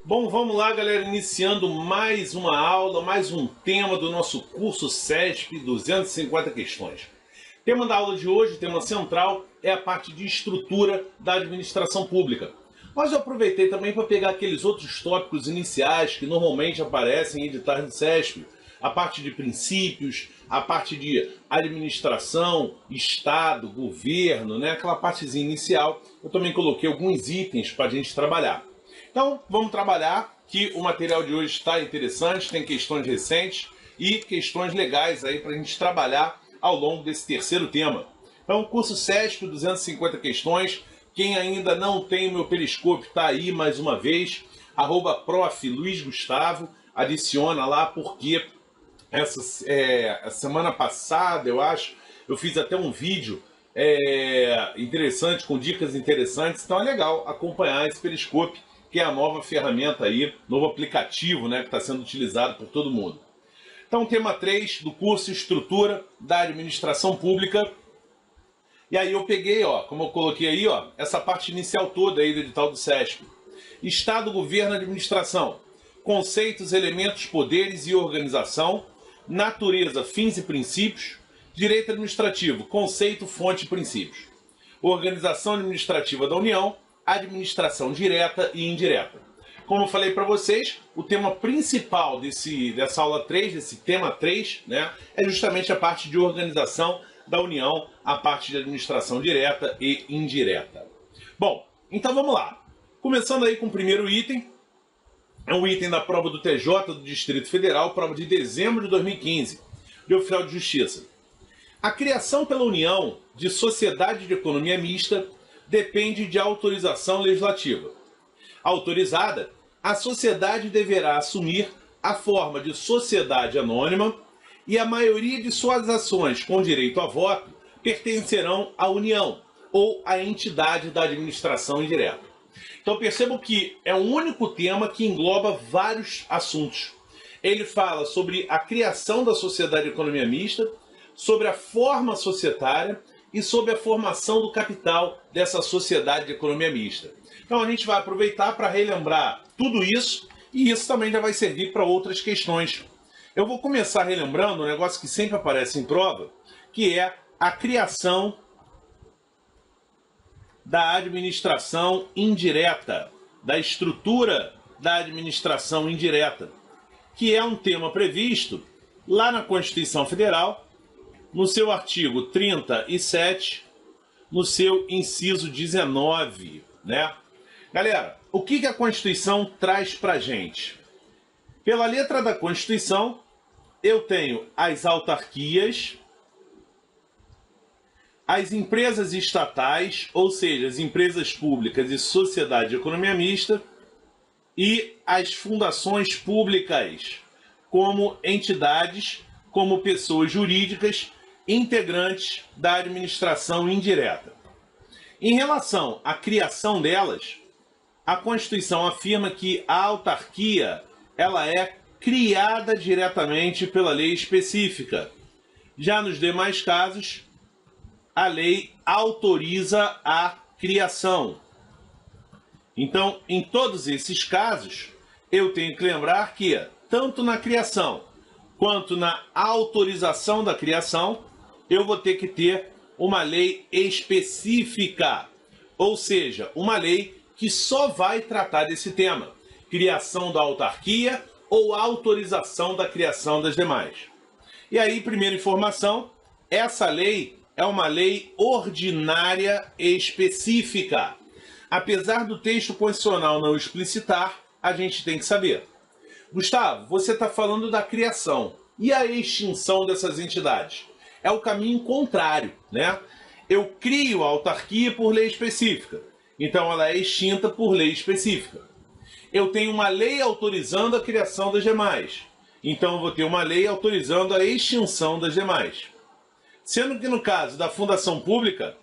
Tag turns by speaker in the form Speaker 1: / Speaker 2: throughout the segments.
Speaker 1: Bom, vamos lá, galera, iniciando mais uma aula, mais um tema do nosso curso SESP 250 questões. Tema da aula de hoje, tema central, é a parte de estrutura da administração pública. Mas eu aproveitei também para pegar aqueles outros tópicos iniciais que normalmente aparecem em editais do SESP, a parte de princípios, a parte de administração, Estado, governo, né? Aquela partezinha inicial. Eu também coloquei alguns itens para a gente trabalhar. Então, vamos trabalhar, que o material de hoje está interessante, tem questões recentes e questões legais aí para a gente trabalhar ao longo desse terceiro tema. Então, curso SESP, 250 questões. Quem ainda não tem o meu periscópio, está aí mais uma vez, @prof. Luiz Gustavo, adiciona lá, porque a semana passada, eu acho, eu fiz até um vídeo interessante, com dicas interessantes, então é legal acompanhar esse periscópio, que é a nova ferramenta aí, novo aplicativo, né, que está sendo utilizado por todo mundo. Então, tema 3 do curso Estrutura da Administração Pública. E aí eu peguei, ó, como eu coloquei aí, ó, essa parte inicial toda aí do edital do SESP. Estado, governo, administração. Conceitos, elementos, poderes e organização. Natureza, fins e princípios. Direito administrativo, conceito, fonte e princípios. Organização administrativa da União. Administração direta e indireta. Como eu falei para vocês, o tema principal dessa aula 3, desse tema 3, né, é justamente a parte de organização da União, a parte de administração direta e indireta. Bom, então vamos lá. Começando aí com o primeiro item, é um item da prova do TJ do Distrito Federal, prova de dezembro de 2015, de oficial de justiça. A criação pela União de sociedade de economia mista depende de autorização legislativa. Autorizada, a sociedade deverá assumir a forma de sociedade anônima e a maioria de suas ações com direito a voto pertencerão à União ou à entidade da administração indireta. Então percebam que é um único tema que engloba vários assuntos. Ele fala sobre a criação da sociedade de economia mista, sobre a forma societária e sobre a formação do capital dessa sociedade de economia mista. Então a gente vai aproveitar para relembrar tudo isso, e isso também já vai servir para outras questões. Eu vou começar relembrando um negócio que sempre aparece em prova, que é a criação da administração indireta, da estrutura da administração indireta, que é um tema previsto lá na Constituição Federal, no seu artigo 37, no seu inciso 19, né? Galera, o que a Constituição traz pra gente? Pela letra da Constituição, eu tenho as autarquias, as empresas estatais, ou seja, as empresas públicas e sociedade de economia mista, e as fundações públicas, como entidades, como pessoas jurídicas, integrantes da administração indireta. Em relação à criação delas, a Constituição afirma que a autarquia ela é criada diretamente pela lei específica. Já nos demais casos, a lei autoriza a criação. Então, em todos esses casos, eu tenho que lembrar que, tanto na criação quanto na autorização da criação, eu vou ter que ter uma lei específica, ou seja, uma lei que só vai tratar desse tema, criação da autarquia ou autorização da criação das demais. E aí, primeira informação, essa lei é uma lei ordinária específica. Apesar do texto constitucional não explicitar, a gente tem que saber. Gustavo, você está falando da criação e a extinção dessas entidades. É o caminho contrário, né? Eu crio a autarquia por lei específica, então ela é extinta por lei específica. Eu tenho uma lei autorizando a criação das demais, então eu vou ter uma lei autorizando a extinção das demais. Sendo que no caso da fundação pública,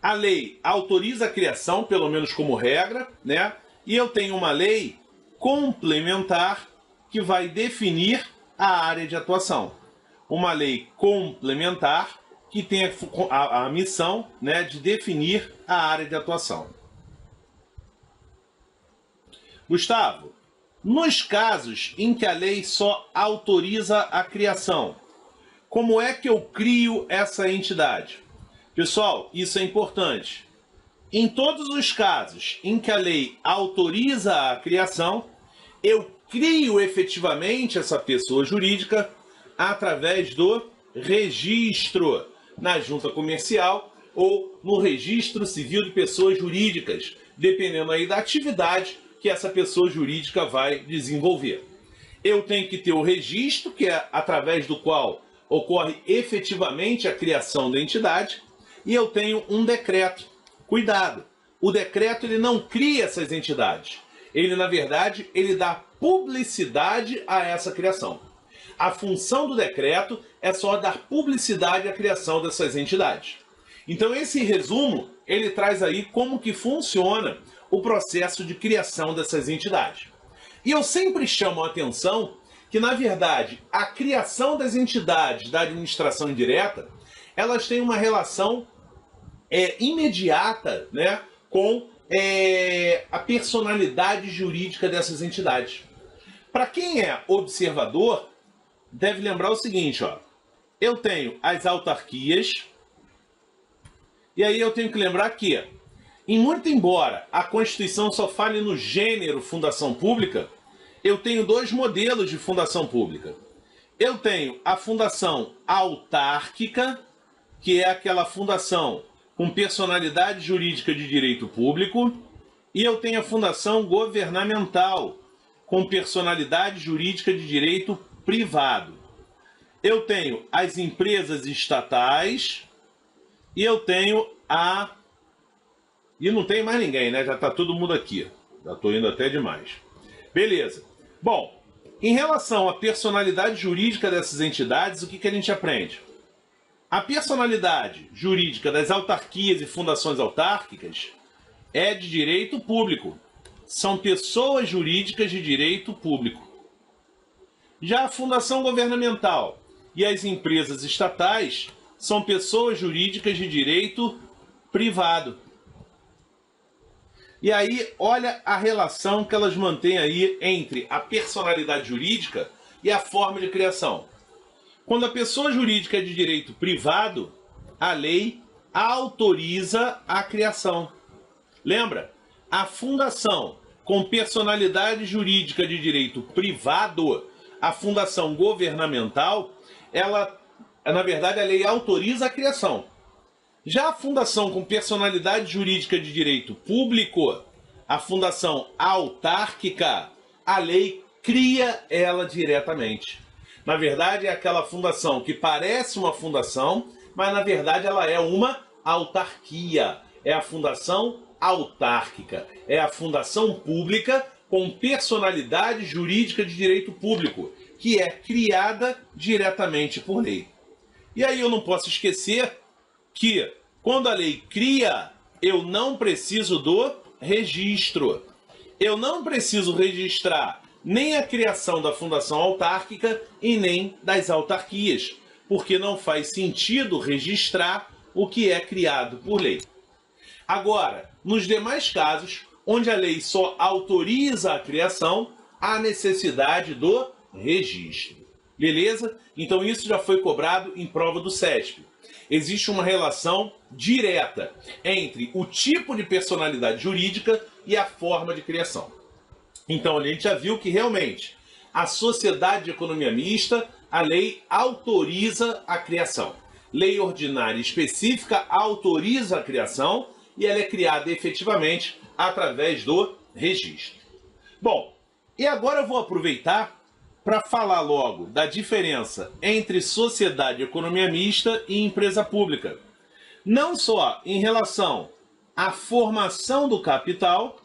Speaker 1: a lei autoriza a criação, pelo menos como regra, né? E eu tenho uma lei complementar que vai definir a área de atuação. Uma lei complementar que tem a missão, né, de definir a área de atuação. Gustavo, Nos casos em que a lei só autoriza a criação, como é que eu crio essa entidade? Pessoal, isso é importante. Em todos os casos em que a lei autoriza a criação, eu crio efetivamente essa pessoa jurídica através do registro na junta comercial ou no registro civil de pessoas jurídicas, dependendo aí da atividade que essa pessoa jurídica vai desenvolver. Eu tenho que ter o registro, que é através do qual ocorre efetivamente a criação da entidade, e eu tenho um decreto. Cuidado, o decreto ele não cria essas entidades. Ele, na verdade, ele dá publicidade a essa criação. A função do decreto é só dar publicidade à criação dessas entidades. Então, esse resumo, ele traz aí como que funciona o processo de criação dessas entidades. E eu sempre chamo a atenção que, na verdade, a criação das entidades da administração indireta, elas têm uma relação imediata, né, com a personalidade jurídica dessas entidades. Para quem é observador, deve lembrar o seguinte, ó, eu tenho as autarquias, e aí eu tenho que lembrar que, muito embora a Constituição só fale no gênero fundação pública, eu tenho dois modelos de fundação pública. Eu tenho a fundação autárquica, que é aquela fundação com personalidade jurídica de direito público, e eu tenho a fundação governamental, com personalidade jurídica de direito privado. Eu tenho as empresas estatais, e eu tenho a... E não tem mais ninguém, né? Já está todo mundo aqui. Já estou indo até demais. Beleza. Bom, em relação à personalidade jurídica dessas entidades, o que a gente aprende? A personalidade jurídica das autarquias e fundações autárquicas é de direito público. São pessoas jurídicas de direito público. Já a fundação governamental e as empresas estatais são pessoas jurídicas de direito privado. E aí, olha a relação que elas mantêm aí entre a personalidade jurídica e a forma de criação. Quando a pessoa jurídica é de direito privado, a lei autoriza a criação. Lembra? A fundação com personalidade jurídica de direito privado, a fundação governamental, ela, na verdade, a lei autoriza a criação. Já a fundação com personalidade jurídica de direito público, a fundação autárquica, a lei cria ela diretamente. Na verdade, é aquela fundação que parece uma fundação, mas na verdade ela é uma autarquia. É a fundação autárquica. É a fundação pública com personalidade jurídica de direito público, que é criada diretamente por lei. E aí eu não posso esquecer que, quando a lei cria, eu não preciso do registro. Eu não preciso registrar nem a criação da fundação autárquica e nem das autarquias, porque não faz sentido registrar o que é criado por lei. Agora, nos demais casos, onde a lei só autoriza a criação, há necessidade do registro. Beleza? Então isso já foi cobrado em prova do CESP. Existe uma relação direta entre o tipo de personalidade jurídica e a forma de criação. Então, a gente já viu que, realmente, a sociedade de economia mista, a lei autoriza a criação. Lei ordinária específica autoriza a criação e ela é criada efetivamente através do registro. Bom, e agora eu vou aproveitar para falar logo da diferença entre sociedade de economia mista e empresa pública. Não só em relação à formação do capital,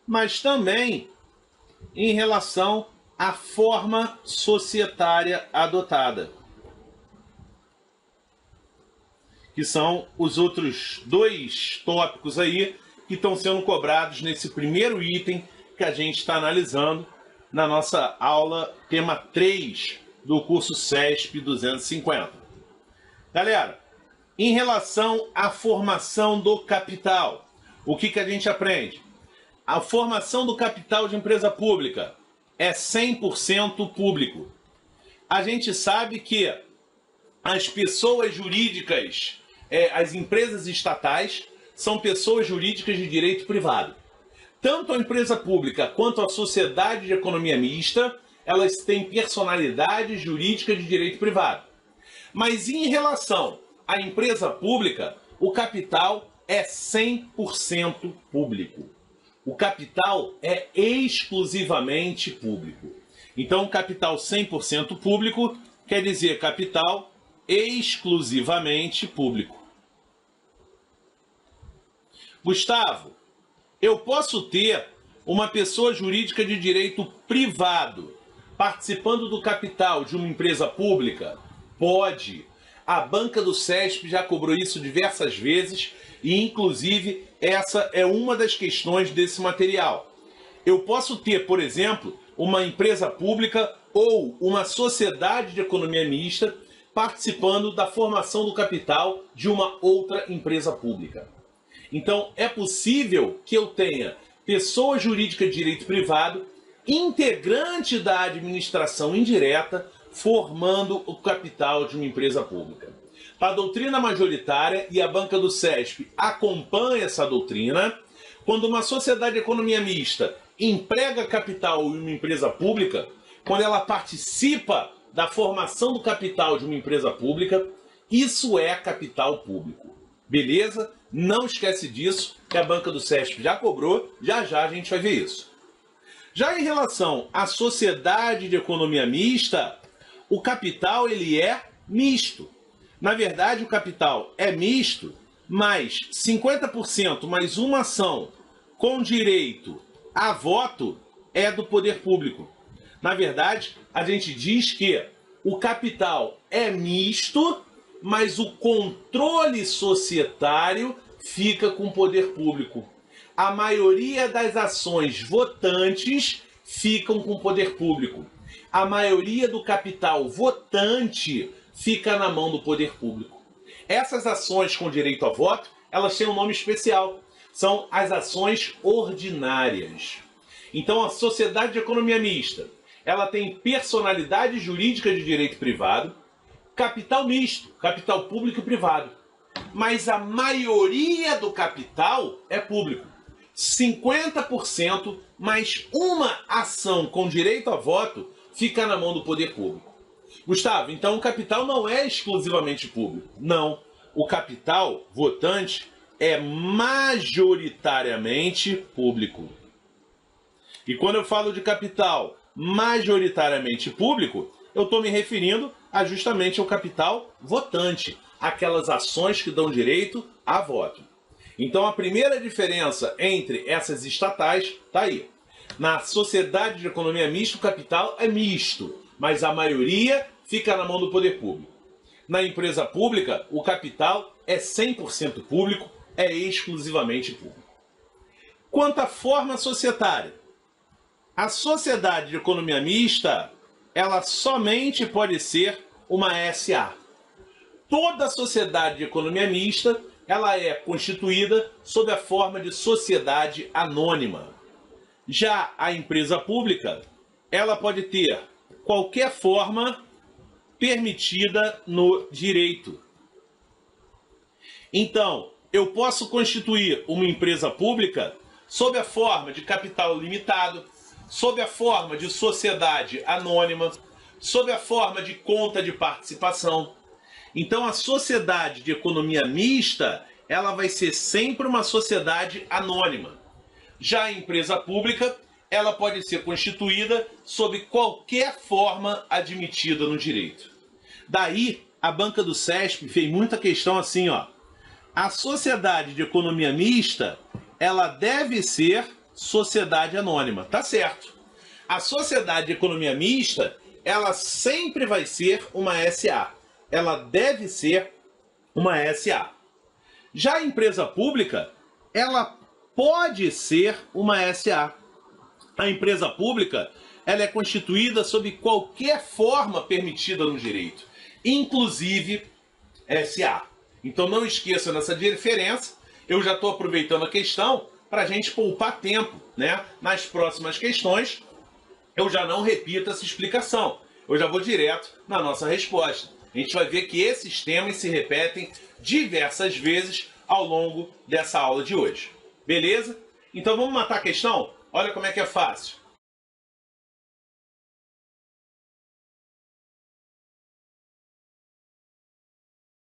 Speaker 1: mas também em relação à forma societária adotada, que são os outros dois tópicos aí que estão sendo cobrados nesse primeiro item que a gente está analisando na nossa aula tema 3 do curso CESP 250. Galera, em relação à formação do capital, o que a gente aprende? A formação do capital de empresa pública é 100% público. A gente sabe que as pessoas jurídicas, as empresas estatais, são pessoas jurídicas de direito privado. Tanto a empresa pública quanto a sociedade de economia mista, elas têm personalidade jurídica de direito privado. Mas em relação à empresa pública, o capital é 100% público. O capital é exclusivamente público. Então, capital 100% público quer dizer capital exclusivamente público. Gustavo, eu posso ter uma pessoa jurídica de direito privado participando do capital de uma empresa pública? Pode. A banca do CESP já cobrou isso diversas vezes e, inclusive, essa é uma das questões desse material. Eu posso ter, por exemplo, uma empresa pública ou uma sociedade de economia mista participando da formação do capital de uma outra empresa pública. Então, é possível que eu tenha pessoa jurídica de direito privado, integrante da administração indireta, formando o capital de uma empresa pública. A doutrina majoritária e a banca do CESP acompanha essa doutrina. Quando uma sociedade de economia mista emprega capital em uma empresa pública, quando ela participa da formação do capital de uma empresa pública, isso é capital público. Beleza? Não esquece disso, que a banca do CESP já cobrou, já já a gente vai ver isso. Já em relação à sociedade de economia mista, o capital ele é misto. Na verdade, o capital é misto, mas 50% mais uma ação com direito a voto é do poder público. Na verdade, a gente diz que o capital é misto, mas o controle societário fica com o poder público. A maioria das ações votantes ficam com o poder público. A maioria do capital votante fica na mão do poder público. Essas ações com direito a voto, elas têm um nome especial. São as ações ordinárias. Então, a sociedade de economia mista, ela tem personalidade jurídica de direito privado, capital misto, capital público e privado. Mas a maioria do capital é público. 50% mais uma ação com direito a voto fica na mão do poder público. Gustavo, então o capital não é exclusivamente público. Não. O capital votante é majoritariamente público. E quando eu falo de capital majoritariamente público, eu estou me referindo justamente ao capital votante, aquelas ações que dão direito a voto. Então a primeira diferença entre essas estatais está aí. Na sociedade de economia mista, o capital é misto, mas a maioria fica na mão do poder público. Na empresa pública, o capital é 100% público, é exclusivamente público. Quanto à forma societária, a sociedade de economia mista, ela somente pode ser uma SA. Toda sociedade de economia mista, ela é constituída sob a forma de sociedade anônima. Já a empresa pública, ela pode ter qualquer forma permitida no direito. Então, eu posso constituir uma empresa pública sob a forma de capital limitado, sob a forma de sociedade anônima, sob a forma de conta de participação. Então, a sociedade de economia mista, ela vai ser sempre uma sociedade anônima. Já a empresa pública, ela pode ser constituída sob qualquer forma admitida no direito. Daí, a banca do CESP fez muita questão assim, ó. A sociedade de economia mista, ela deve ser sociedade anônima. Tá certo. A sociedade de economia mista, ela sempre vai ser uma SA. Ela deve ser uma SA. Já a empresa pública, ela pode ser uma SA. A empresa pública, ela é constituída sob qualquer forma permitida no direito, inclusive SA. Então não esqueça dessa diferença. Eu já estou aproveitando a questão para a gente poupar tempo, né? Nas próximas questões, eu já não repito essa explicação. Eu já vou direto na nossa resposta. A gente vai ver que esses temas se repetem diversas vezes ao longo dessa aula de hoje. Beleza? Então vamos matar a questão? Olha como é que é fácil.